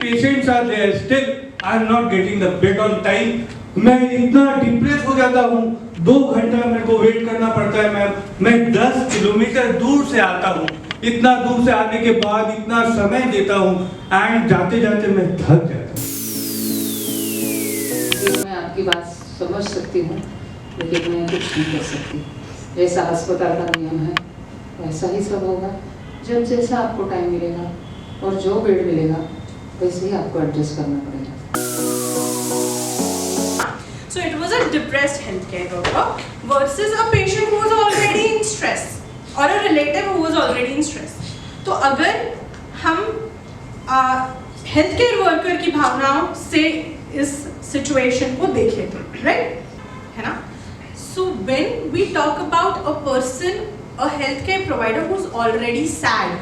Patients are there, still I am not getting the bed on time. मैं इतना depress हो जाता हूँ, 2 घंटा मेरे को वेट करना पड़ता है मैम। मैं 10 किलोमीटर दूर से आता हूँ, इतना दूर से आने के बाद इतना समय देता हूँ एंड जाते जाते मैं थक जाता हूँ। मैं आपकी बात समझ सकती हूँ, लेकिन मैं कुछ नहीं कर सकती। जैसा अस्पताल का नियम है वैसा ही सब होगा। जब जैसा आपको टाइम मिलेगा और जो बेड मिलेगा वैसे ही आपको एडजस्ट करना पड़ेगा। So it was a depressed healthcare worker versus a patient who was already in stress or a relative who was already in stress. तो अगर हम healthcare worker की भावनाओं से इस situation को देखें तो, right? है ना? So when we talk about a person, a healthcare provider who's already sad,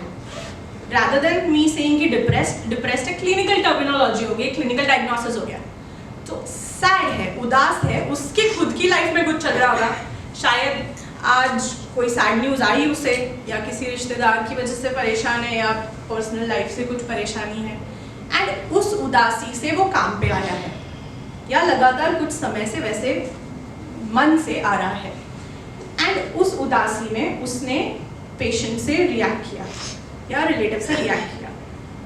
rather than me saying कि depressed एक clinical terminology हो गई, clinical diagnosis हो गया, तो सैड है, उदास है, उसके खुद की लाइफ में कुछ चल रहा होगा। शायद आज कोई सैड न्यूज़ आई उसे, या किसी रिश्तेदार की वजह से परेशान है, या पर्सनल लाइफ से कुछ परेशानी है, एंड उस उदासी से वो काम पे आया है, या लगातार कुछ समय से वैसे मन से आ रहा है, एंड उस उदासी में उसने पेशेंट से रिएक्ट किया या रिलेटिव से रिएक्ट किया।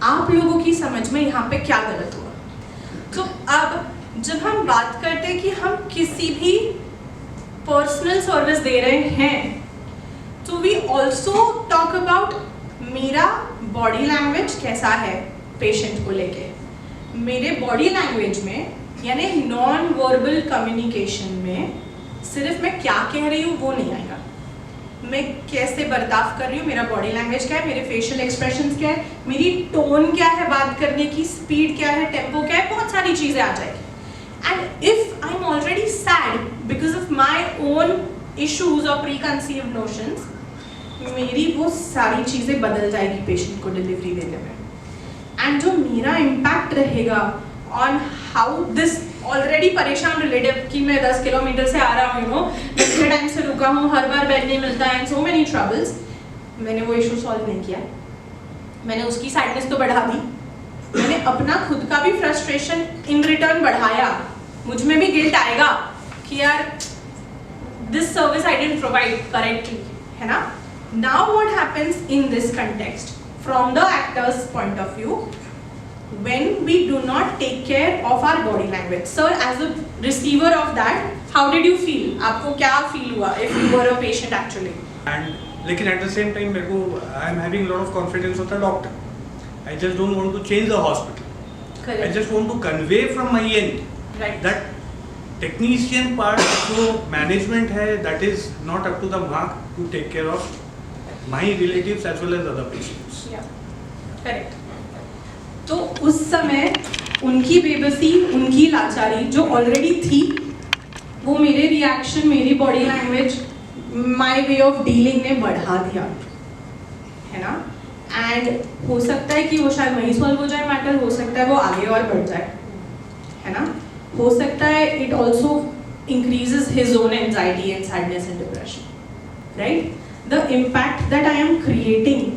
आप लोगों की समझ में यहाँ पे क्या गलत हुआ? तो अब जब हम बात करते हैं कि हम किसी भी पर्सनल सर्विस दे रहे हैं, तो वी ऑल्सो टॉक अबाउट मेरा बॉडी लैंग्वेज कैसा है पेशेंट को लेके। मेरे बॉडी लैंग्वेज में यानी नॉन वर्बल कम्युनिकेशन में सिर्फ मैं क्या कह रही हूँ वो नहीं आएगा, मैं कैसे बर्ताव कर रही हूँ, मेरा बॉडी लैंग्वेज क्या है, मेरे फेशियल एक्सप्रेशंस क्या है, मेरी टोन क्या है, बात करने की स्पीड क्या है, टेम्पो क्या है, बहुत सारी चीज़ें आ जाएगी। And if I'm already sad because of my own issues or preconceived notions, मेरी वो सारी चीज़ें बदल जाएगी पेशेंट को डिलीवरी देने में। एंड जो मेरा इम्पैक्ट रहेगा ऑन हाउ दिस ऑलरेडी परेशान रिलेटिव कि मैं 10 किलोमीटर से आ रहा हूँ, इतने टाइम से रुका हूँ, हर बार बेड नहीं मिलता है, एंड सो मेनी ट्रबल्स, मैंने वो इशू सॉल्व नहीं किया, मैंने उसकी सैडनेस तो बढ़ा दी, मैंने अपना खुद का भी फ्रस्ट्रेशन इन रिटर्न बढ़ाया। मुझ में भी गिल्ट आएगा कि यार this service I didn't provide correctly, है ना? Now what happens in this context from the actors point of view, when we do not take care of our body language. Sir, as a receiver of that, how did you feel? आपको क्या feel हुआ if you were a patient actually? And लेकिन at the same time मेरे को I am having a lot of confidence of the doctor. I just don't want to change the hospital. Correct. I just want to convey from my end Right. that technician part जो management है that is not up to the mark to take care of my relatives as well as other patients. Yeah. Correct. तो उस समय उनकी बेबसी, उनकी लाचारी जो ऑलरेडी थी, वो मेरे रिएक्शन, मेरी body language, my way of dealing ने बढ़ा दिया, है ना? एंड हो सकता है कि वो शायद वहीं सॉल्व हो जाए मैटर, हो सकता है वो आगे और बढ़ जाए, है ना? हो सकता है it also increases his own anxiety and sadness and depression, right? The impact that I am creating,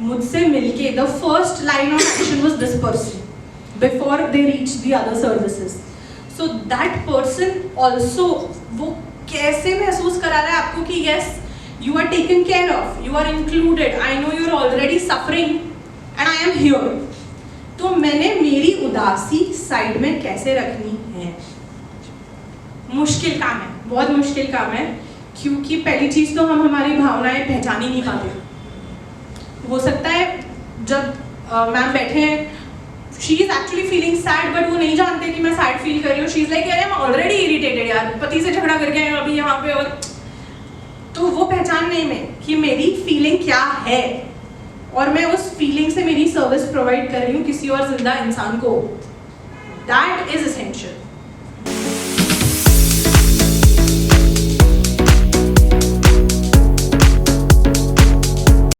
मुझसे मिलके the first line of action was this person before they reach the other services. So that person also वो कैसे महसूस करा रहा है आपको कि yes you are taken care of, you are included, I know you are already suffering and I am here. तो मैंने मेरी उदासी साइड में कैसे रखनी है, मुश्किल काम है, बहुत मुश्किल काम है, क्योंकि पहली चीज तो हम हमारी भावनाएं पहचान ही नहीं पाते। हो सकता है जब मैम बैठे हैं, she is actually feeling sad, but वो नहीं जानते कि मैं सैड फील कर रही हूँ। She is like I am already irritated यार, पति से झगड़ा करके आए अभी यहाँ पे, और तो वो पहचानने में कि मेरी फीलिंग क्या है और मैं उस फीलिंग से मेरी सर्विस प्रोवाइड कर रही हूँ किसी और जिंदा इंसान को, दैट इज एसेंशियल।